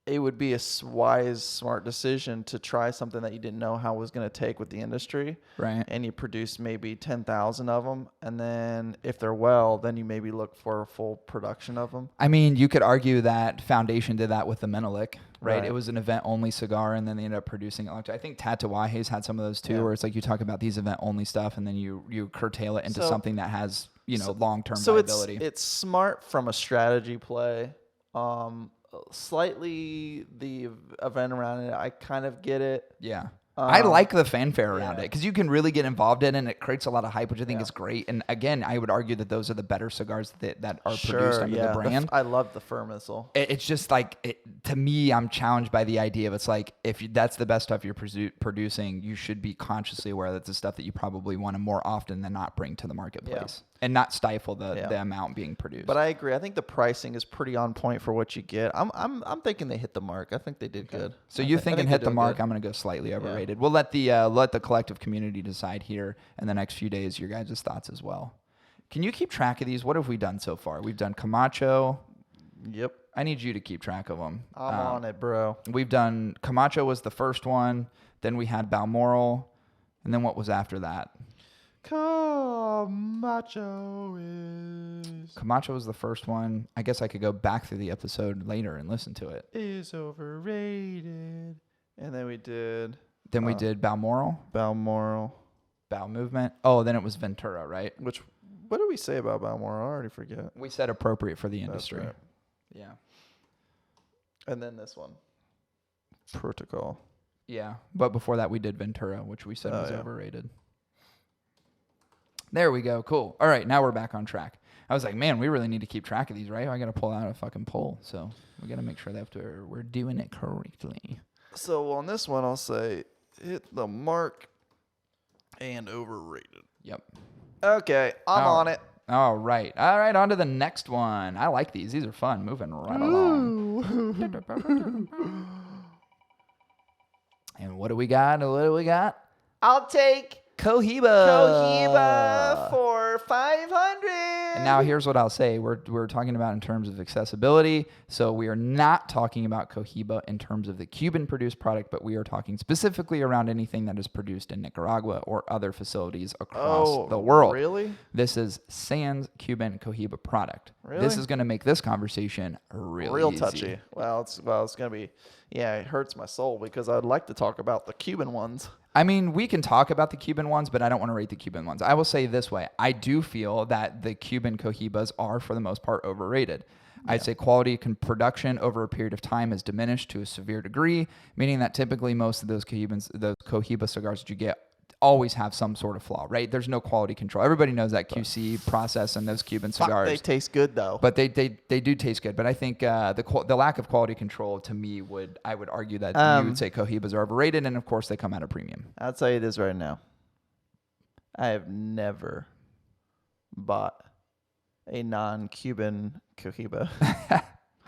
it would be a wise, smart decision to try something that you didn't know how it was going to take with the industry. Right. And you produce maybe 10,000 of them. And then if they're well, then you maybe look for a full production of them. I mean, you could argue that Foundation did that with the Menelik, right? It was an event-only cigar, and then they ended up producing it. I think Tatuajes had some of those too, where it's like you talk about these event-only stuff, and then you curtail it into something that has, long-term viability. So it's smart from a strategy play. Slightly the event around it, I kind of get it. Yeah. I like the fanfare around it because you can really get involved in it and it creates a lot of hype, which I think is great. And again, I would argue that those are the better cigars that are produced under the brand. I love the Fur Missile. It's just like, to me, I'm challenged by the idea of it's like, if that's the best stuff you're producing, you should be consciously aware that's the stuff that you probably want to more often than not bring to the marketplace and not stifle the amount being produced. But I agree. I think the pricing is pretty on point for what you get. I'm thinking they hit the mark. I think they did good. So you thinking hit the mark? Good. I'm going to go slightly overrated. We'll let the collective community decide here in the next few days your guys' thoughts as well. Can you keep track of these? What have we done so far? We've done Camacho. Yep. I need you to keep track of them. I'm on it, bro. We've done Camacho was the first one. Then we had Balmoral. And then what was after that? Camacho was the first one. I guess I could go back through the episode later and listen to it. Is overrated. And then we did... Then we did Balmoral. Balmoral. Bowel movement. Oh, then it was Ventura, right? What did we say about Balmoral? I already forget. We said appropriate for the industry. That's right. Yeah. And then this one. Protocol. Yeah. But before that, we did Ventura, which we said was overrated. There we go. Cool. All right. Now we're back on track. I was like, man, we really need to keep track of these, right? I got to pull out a fucking poll. So we got to make sure that we're doing it correctly. So on this one, I'll say hit the mark and overrated. Yep. Okay. I'm on it. All right. All right. On to the next one. I like these. These are fun. Moving right along. And what do we got? I'll take Cohiba for 500. And now here's what I'll say. We're talking about in terms of accessibility. So we are not talking about Cohiba in terms of the Cuban-produced product, but we are talking specifically around anything that is produced in Nicaragua or other facilities across the world. Really? This is sans Cuban Cohiba product. Really? This is going to make this conversation real easy. Touchy. Well, it's going to be, it hurts my soul because I'd like to talk about the Cuban ones. I mean, we can talk about the Cuban ones, but I don't want to rate the Cuban ones. I will say this way. I do feel that the Cuban Cohibas are, for the most part, overrated. Yeah. I'd say quality production over a period of time has diminished to a severe degree, meaning that typically most of those Cohiba cigars that you get always have some sort of flaw, right? There's no quality control. Everybody knows that QC process and those Cuban cigars. They taste good though. But they do taste good. But I think the lack of quality control to me I would argue that you would say Cohibas are overrated, and of course they come at a premium. I'll tell you this right now. I have never bought a non-Cuban Cohiba.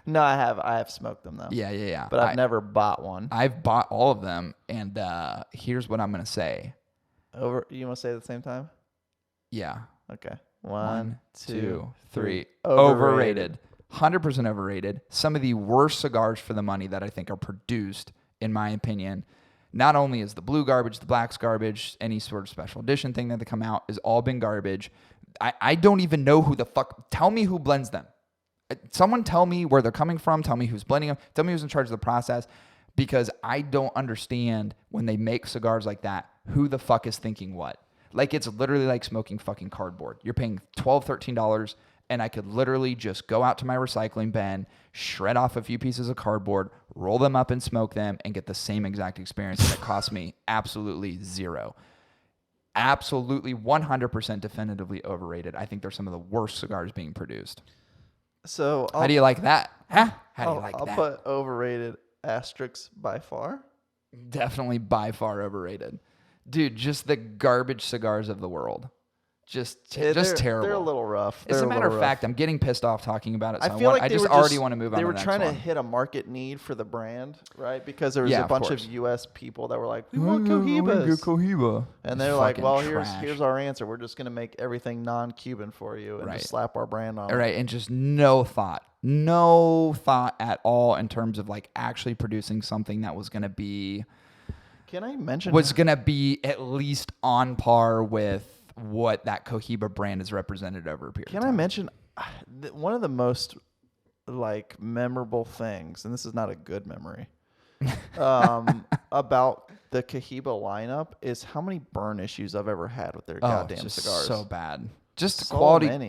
No, I have. I have smoked them though. Yeah. But I've never bought one. I've bought all of them, and here's what I'm gonna say. You want to say it at the same time? Yeah. Okay. 1, 2, 3. Overrated. 100% overrated. Some of the worst cigars for the money that I think are produced, in my opinion. Not only is the blue garbage, the black's garbage, any sort of special edition thing that they come out has all been garbage. I don't even know who the fuck. Tell me who blends them. Someone tell me where they're coming from. Tell me who's blending them. Tell me who's in charge of the process. Because I don't understand when they make cigars like that, who the fuck is thinking what? Like, it's literally like smoking fucking cardboard. You're paying $12, $13, and I could literally just go out to my recycling bin, shred off a few pieces of cardboard, roll them up and smoke them, and get the same exact experience, and it cost me absolutely zero. Absolutely 100% definitively overrated. I think they're some of the worst cigars being produced. So how do you like that? Huh? How do you like that? I'll put overrated asterisks by far. Definitely by far overrated. Dude, just the garbage cigars of the world. Just terrible. They're a little rough. As a matter of fact, I'm getting pissed off talking about it. So I just already want to move on to the next one. They were trying to hit a market need for the brand, right? Because there was a bunch of U.S. people that were like, we want Cohibas. Cohiba. And they're like, well, here's our answer. We're just going to make everything non-Cuban for you and just slap our brand on it. Right, and just no thought at all in terms of like actually producing something that was going to be... Can I mention... Was going to be at least on par with what that Cohiba brand is represented over a period of time. Can I mention one of the most like memorable things, and this is not a good memory, about the Cohiba lineup is how many burn issues I've ever had with their goddamn cigars. So bad. Just so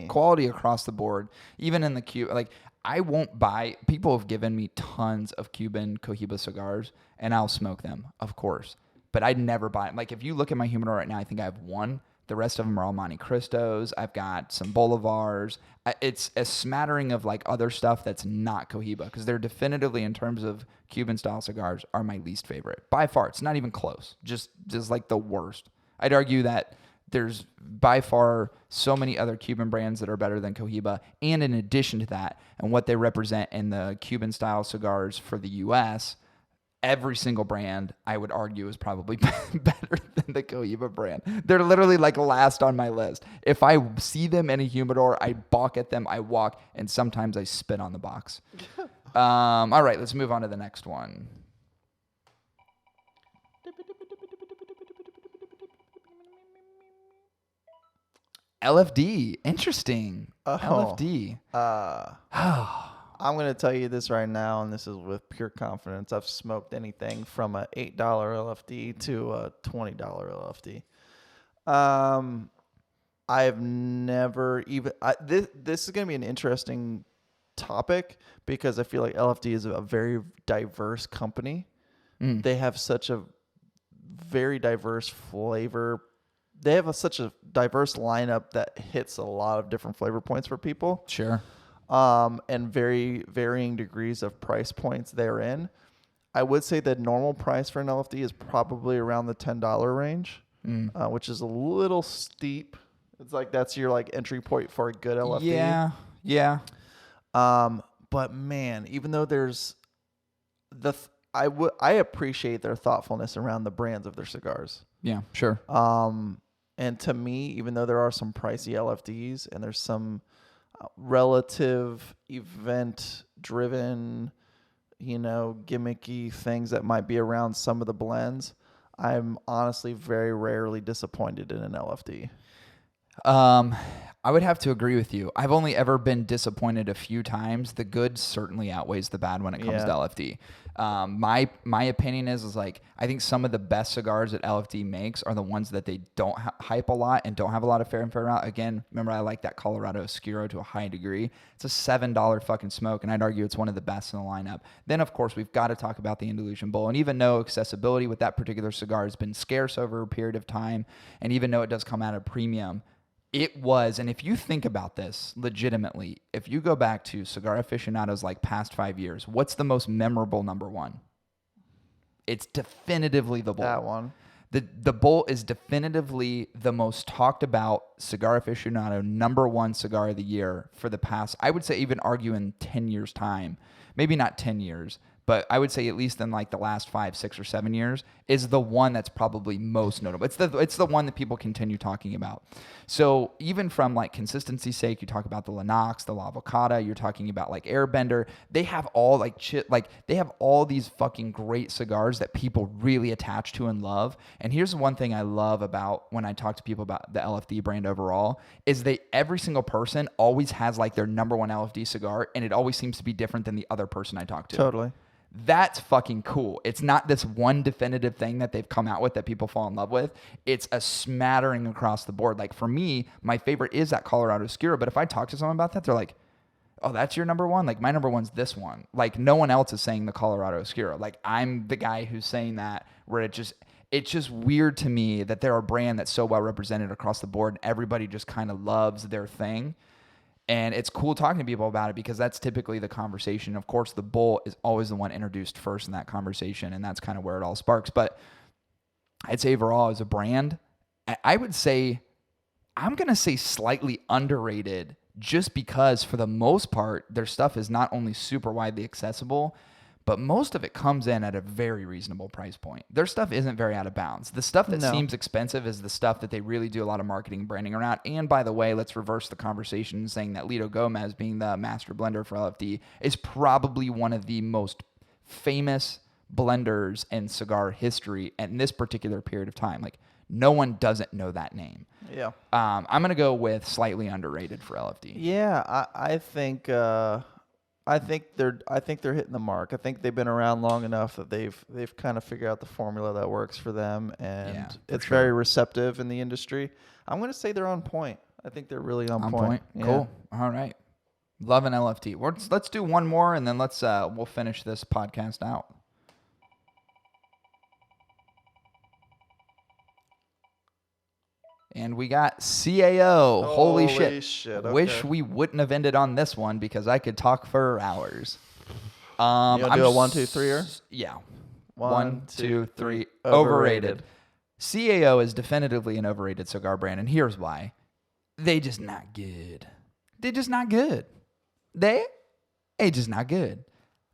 quality across the board. Even in the Cuba, like I won't buy. People have given me tons of Cuban Cohiba cigars, and I'll smoke them, of course. but I'd never buy it. Like if you look at my humidor right now, I think I have one. The rest of them are all Monte Cristos. I've got some Bolivars. It's a smattering of like other stuff that's not Cohiba, because they're definitively, in terms of Cuban style cigars, are my least favorite by far. It's not even close. Just like the worst. I'd argue that there's by far so many other Cuban brands that are better than Cohiba. And in addition to that, and what they represent in the Cuban style cigars for the U.S., every single brand, I would argue, is probably better than the Cohiba brand. They're literally like last on my list. If I see them in a humidor, I balk at them, I walk, and sometimes I spit on the box. All right, let's move on to the next one. LFD. Interesting. LFD. I'm going to tell you this right now, and this is with pure confidence. I've smoked anything from a $8 LFD to a $20 LFD. I've never even... This is going to be an interesting topic, because I feel like LFD is a very diverse company. They have such a very diverse flavor. They have such a diverse lineup that hits a lot of different flavor points for people. Sure. And very varying degrees of price points therein. I would say the normal price for an LFD is probably around the $10 range, which is a little steep. It's like that's your like entry point for a good LFD. Yeah. But man, even though there's I appreciate their thoughtfulness around the brands of their cigars. Yeah, sure. And to me, even though there are some pricey LFDs and there's some relative event-driven, gimmicky things that might be around some of the blends, I'm honestly very rarely disappointed in an LFD. I would have to agree with you. I've only ever been disappointed a few times. The good certainly outweighs the bad when it comes to LFD. My opinion is like, I think some of the best cigars that LFD makes are the ones that they don't hype a lot and don't have a lot of fanfare around. Again, remember, I like that Colorado Oscuro to a high degree. It's a $7 fucking smoke, and I'd argue it's one of the best in the lineup. Then, of course, we've got to talk about the Andalusian Bull. And even though accessibility with that particular cigar has been scarce over a period of time, and even though it does come at a premium, it was, and if you think about this legitimately, if you go back to cigar aficionados like past 5 years, what's the most memorable number one? It's definitively the Bull. That one. The Bull is definitively the most talked about cigar aficionado number one cigar of the year for the past, I would say even argue in 10 years time, maybe not 10 years, but I would say at least in like the last 5, 6, or 7 years is the one that's probably most notable. It's the one that people continue talking about. So even from like consistency's sake, you talk about the Lennox, the La Avocada, you're talking about like Airbender. They have all they have all these fucking great cigars that people really attach to and love. And here's one thing I love about when I talk to people about the LFD brand overall is every single person always has like their number one LFD cigar, and it always seems to be different than the other person I talk to. Totally. That's fucking cool. It's not this one definitive thing that they've come out with that people fall in love with. It's a smattering across the board. Like for me, my favorite is that Colorado Oscuro. But if I talk to someone about that, they're like, oh, that's your number one? Like my number one's this one. Like no one else is saying the Colorado Oscuro. Like I'm the guy who's saying that, where it's just weird to me that they're a brand that's so well represented across the board and everybody just kind of loves their thing. And it's cool talking to people about it because that's typically the conversation. Of course, the Bull is always the one introduced first in that conversation, and that's kind of where it all sparks. But I'd say overall as a brand, I would say, I'm going to say slightly underrated just because for the most part, their stuff is not only super widely accessible, but most of it comes in at a very reasonable price point. Their stuff isn't very out of bounds. The stuff that seems expensive is the stuff that they really do a lot of marketing and branding around. And by the way, let's reverse the conversation saying that Lito Gomez, being the master blender for LFD, is probably one of the most famous blenders in cigar history in this particular period of time. Like no one doesn't know that name. Yeah. I'm going to go with slightly underrated for LFD. Yeah, I think they're hitting the mark. I think they've been around long enough that they've kind of figured out the formula that works for them, and it's very receptive in the industry. I'm going to say they're on point. I think they're really on point. Yeah. Cool. All right. Love an LFD. Let's do one more, and then we'll finish this podcast out. And we got CAO. Holy shit. Okay. Wish we wouldn't have ended on this one because I could talk for hours. You want to do a 1, 2, 3-er? Yeah. 1, 2, 3. Overrated. CAO is definitively an overrated cigar brand, and here's why. They just not good. They're just not good. They just not good.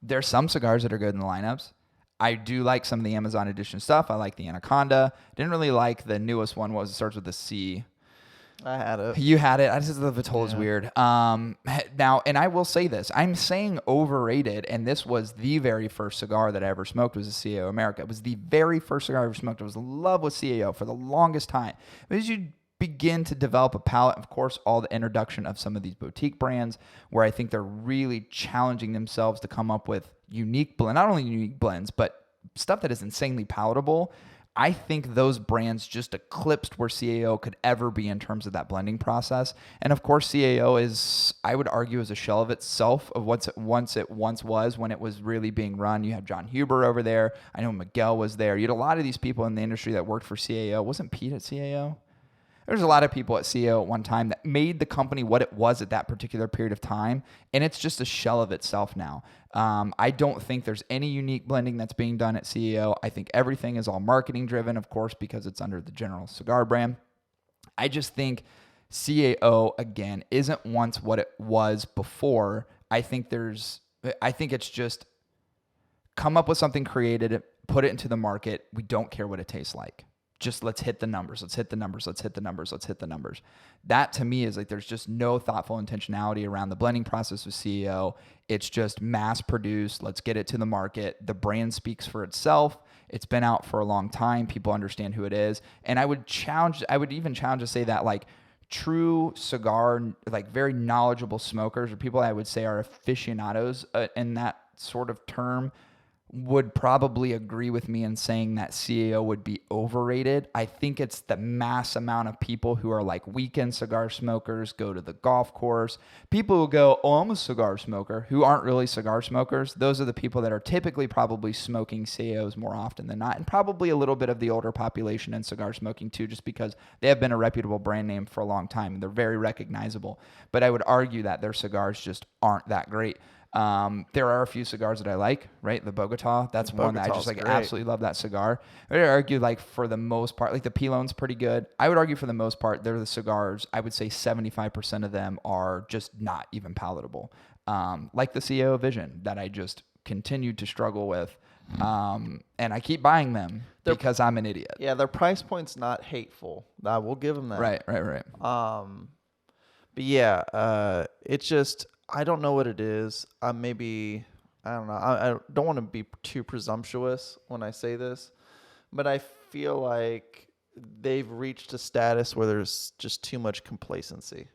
There's some cigars that are good in the lineups. I do like some of the Amazon edition stuff. I like the Anaconda. Didn't really like the newest one. It starts with a C. I had it. You had it. I just the Vitola is weird. Now, and I will say this. I'm saying overrated, and this was the very first cigar that I ever smoked was a CAO America. It was the very first cigar I ever smoked. I was in love with CAO for the longest time. As you begin to develop a palate, of course, all the introduction of some of these boutique brands where I think they're really challenging themselves to come up with unique blend, not only unique blends, but stuff that is insanely palatable. I think those brands just eclipsed where CAO could ever be in terms of that blending process. And of course, CAO is, I would argue, is a shell of itself of what it once was when it was really being run. You have John Huber over there. I know Miguel was there. You had a lot of these people in the industry that worked for CAO. Wasn't Pete at CAO? There's a lot of people at CAO at one time that made the company what it was at that particular period of time, and it's just a shell of itself now. I don't think there's any unique blending that's being done at CAO. I think everything is all marketing driven, of course, because it's under the General Cigar brand. I just think CAO, again, isn't once what it was before. I think it's just come up with something created, put it into the market. We don't care what it tastes like. Just let's hit the numbers. Let's hit the numbers. Let's hit the numbers. Let's hit the numbers. That to me is like there's just no thoughtful intentionality around the blending process with CEO. It's just mass produced. Let's get it to the market. The brand speaks for itself. It's been out for a long time. People understand who it is. And I would even challenge to say that like true cigar, like very knowledgeable smokers or people I would say are aficionados in that sort of term would probably agree with me in saying that CAO would be overrated. I think it's the mass amount of people who are like weekend cigar smokers, go to the golf course. People who go, oh, I'm a cigar smoker, who aren't really cigar smokers. Those are the people that are typically probably smoking CAOs more often than not, and probably a little bit of the older population in cigar smoking too, just because they have been a reputable brand name for a long time. They're very recognizable. But I would argue that their cigars just aren't that great. There are a few cigars that I like, right? The Bogota, that's one that I just like great. Absolutely love that cigar. I would argue like for the most part, like the Pilon's pretty good. I would argue for the most part, they're the cigars. I would say 75% of them are just not even palatable. Like the CAO Vision that I just continued to struggle with. And I keep buying them because I'm an idiot. Yeah. Their price point's not hateful. We'll give them that. Right. But yeah, it's just, I don't know what it is. Maybe, I don't know. I don't want to be too presumptuous when I say this, but I feel like they've reached a status where there's just too much complacency.